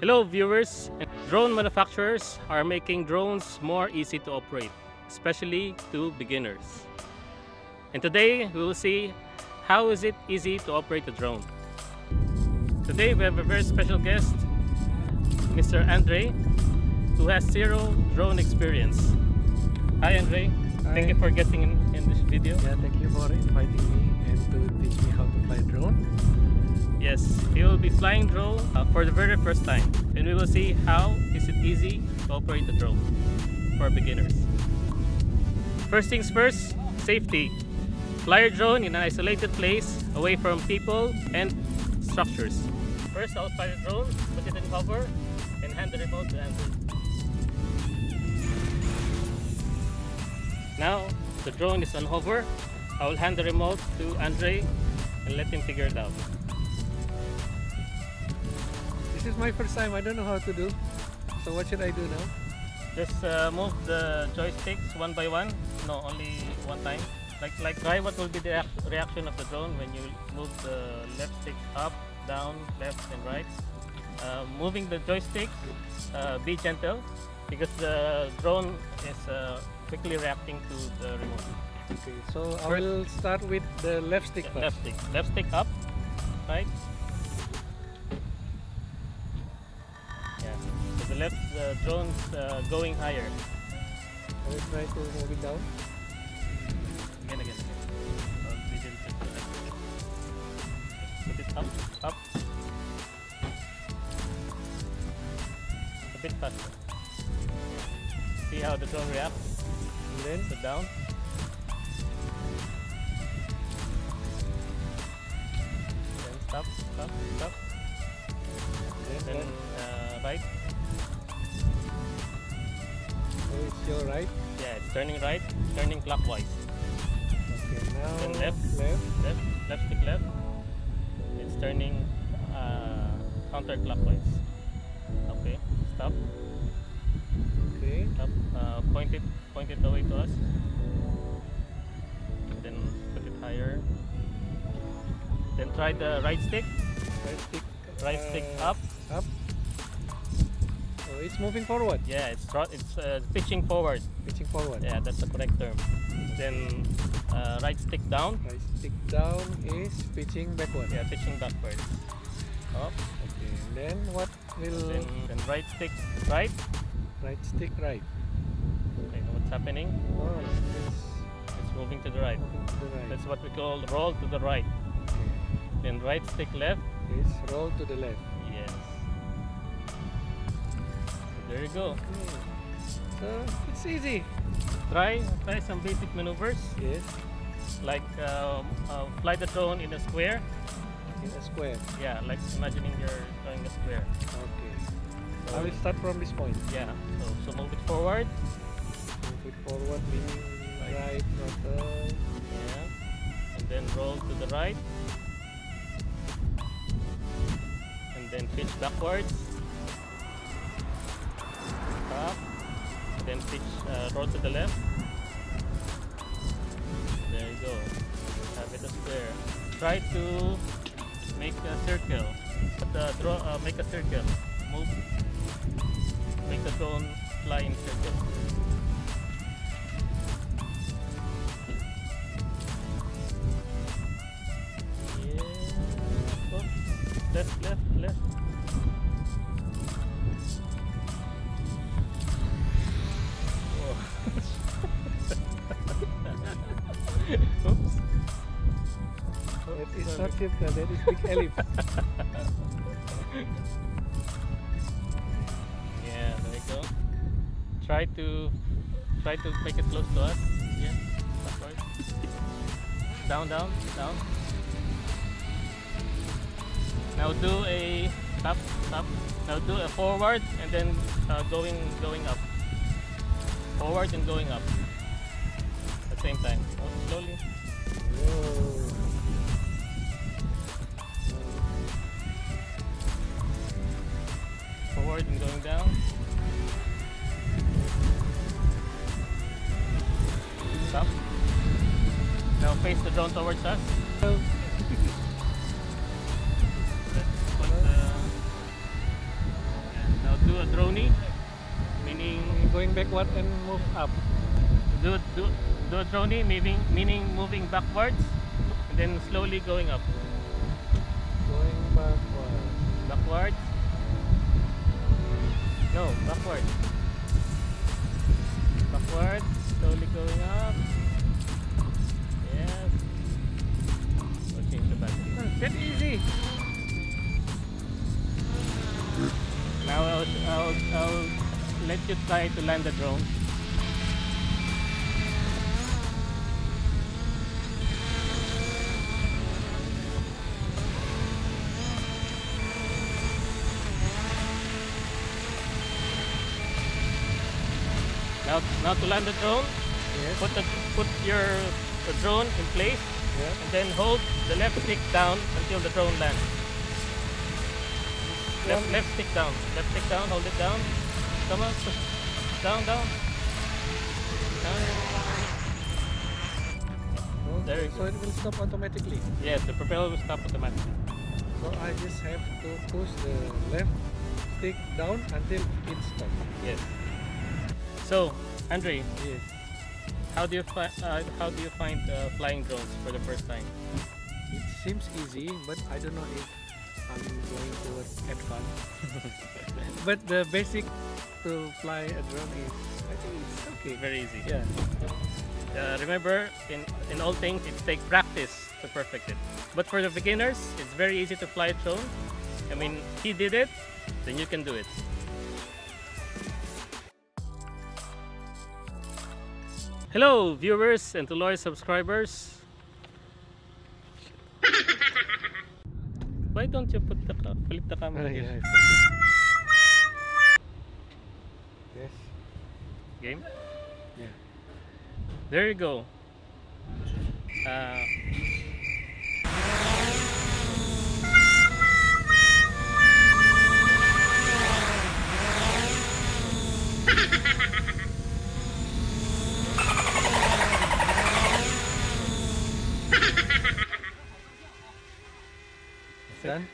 Hello viewers, drone manufacturers are making drones more easy to operate, especially to beginners. And today we will see how is it easy to operate a drone. Today we have a very special guest, Mr. Andri, who has zero drone experience. Hi Andri, thank you for getting in this video. Yeah, thank you for inviting me and to teach me how to fly drone. Yes, he will be flying drone for the very first time, and we will see how is it easy to operate a drone for beginners. First things first, safety. Fly your drone in an isolated place away from people and structures. First, I'll fly the drone, put it in hover, and hand the remote to Andri. Now, the drone is on hover. I will hand the remote to Andri and let him figure it out. This is my first time, I don't know how to do. So what should I do now? Just move the joysticks one by one. No, only one time. Like try what will be the reaction of the drone when you move the left stick up, down, left and right. Moving the joystick, be gentle because the drone is quickly reacting to the remote. Okay, so I will start with the left stick first. Left stick up, right? Yeah, so the left drone's going higher. I will try to move it down. Again. Oh, we didn't get the right. Put it up. A bit faster. See how the drone reacts. And then put down. Then stop. Then right. So it's your right. Yeah, it's turning right, turning clockwise. Okay, now Then left stick left. It's turning counterclockwise. Okay, stop. Okay. Stop. Point it away to us. Then put it higher. Then try the right stick. Right stick up. Up. So it's moving forward. Yeah, it's pitching forward. Pitching forward. Yeah, that's the correct term. Then right stick down. Right stick down is pitching backward. Yeah, pitching backwards. Up. Okay, and then what will... Then right stick right. Right stick right. Okay, what's happening? Oh, It's moving to the right. moving to the right. That's what we call roll to the right. Okay. Then right stick left. Is roll to the left. Yes. So there you go. Okay. So it's easy. Try some basic maneuvers. Yes. Like fly the drone in a square. In a square. Yeah, like imagining you're going a square. Okay. So, I will start from this point. yeah. So move it forward. Move it forward, meaning right throttle. Yeah. And then roll to the right. And then pitch backwards. Stop. Then pitch roll to the left. There you go. Have it a square. Try to make a circle. Make a circle. Move. Make the drone fly in circle. Yeah. Oh. Left. Oops. That is not circle, that is big ellipse. Yeah, there you go. Try to make it close to us. Yeah, backward. Down. Now do a stop. Now do a forward and then going up. Forward and going up. At the same time. Oh, slowly. Whoa. Forward and going down. Stop. Now face the drone towards us. Let's put the Now do a droney, meaning Going backward and move up. do do do a droney, meaning moving backwards and then slowly going up. Going backward. Backwards. No, backwards. Backwards, slowly going up. Yes. We'll change the battery. That easy. Now I'll let you try to land the drone. Now to land the drone, Yes. put your drone in place Yeah. and then hold the left stick down until the drone lands. Left stick down. Left stick down. Hold it down. Come on. Push. Down. Down. There you So it will stop automatically. Yes, the propeller will stop automatically. So I just have to push the left stick down until it stops. Yes. So, Andri, Yes. how do you find flying drones for the first time? It seems easy, but I don't know if I'm going towards advanced. But the basic to fly a drone is, I think it's okay. Very easy. Yeah. Remember, in all things, it takes practice to perfect it. But for the beginners, it's very easy to fly a drone. I mean, he did it, then you can do it. Hello, viewers and to loyal subscribers. Why don't you flip the camera Yeah, here? I forgot. Yes. Game? Yeah. There you go. Done?